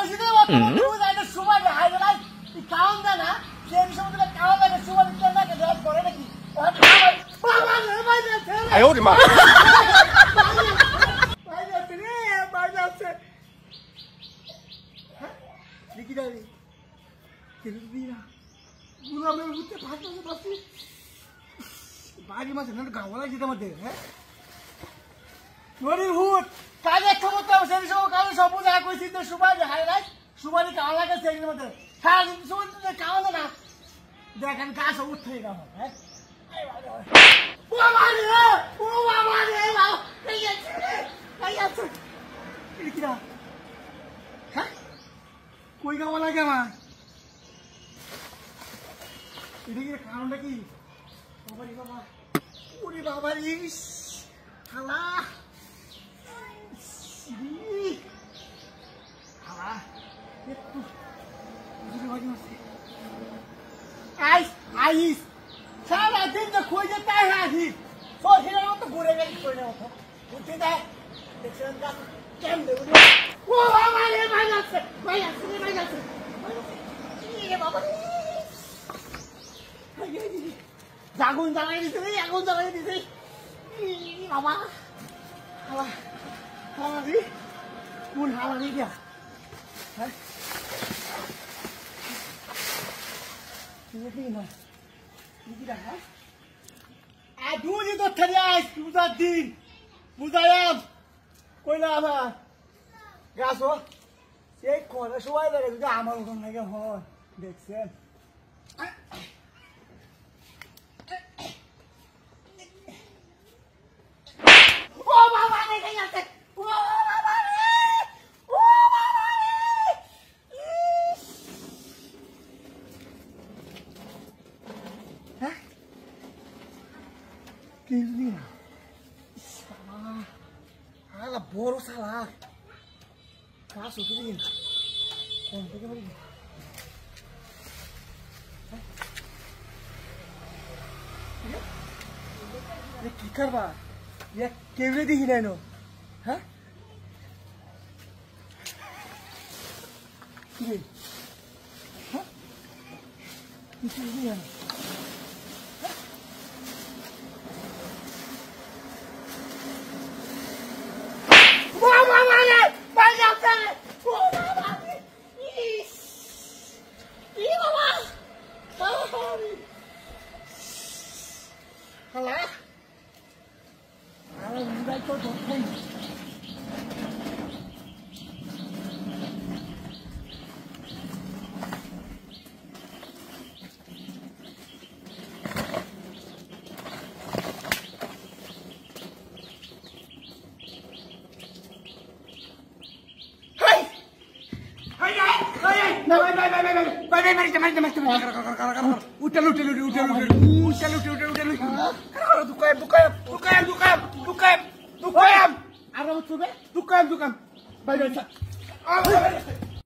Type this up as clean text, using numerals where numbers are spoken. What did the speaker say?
কইছিস তুই যাইতে সুবা হাই গলাই তুই কাউন দা না সেই সময় কাউন লাগে সুবা কেন না দেখ করে নাকি বাবা রে ভাই যাচ্ছে আয় ওরে মা ভাই যাচ্ছে রে ভাই যাচ্ছে হ্যাঁ দেখি দাঁড়ি কেলি না গুলামের উঠতে ফাটাতে পারছি বাড়ি মাঝে না গাওয়ালা যেতে মধ্যে হ্যাঁ নরি হুট কাজে ক্ষমতা সেই সময় কাজে সব যা কইছি তো সুবাই হাই রাই সুবাই কাওয়া লাগে সেই মধ্যে হ্যাঁ সুবাই কাওয়া না দেখেন গাছ উঠে গেল হ্যাঁ ও বাবা রে বাবা এই আছে কি না হ্যাঁ কই গাওয়া লাগে আমার এটা কি কারণটা কি বাবারি বাবা ওরে বাবারি হালা হালা একটু বুঝে বাজি মারছে আইস সারা দিন তো খুঁজে তাই আসি সহিলের মতো ঘুরে গেছি করে মতো বুঝতে দেয় দেখছেন কেমন ও বাবা রে ভাই আছে বাবা আগুন জ্বালাই দিছে আগুন জ্বালাই দিছে বাবা হালা হালারি কোন হালারি দিয়া হ্যাঁ দেখি না দেখি না হ্যাঁ আজুনি তো থাকি আইস পূজার দিন পূজায়াম কইলা আমার গাছ সেই করে সবাই লাগে যদি আমার মতন লাগে হয় দেখছেন বড় সালা কাজ হতে দিন কোন থেকে বলি কি করবা কেউরে দেখি নাই নো হ্যাঁ কিছু দেখি না Hello? I don't know if I'm going to Dukam.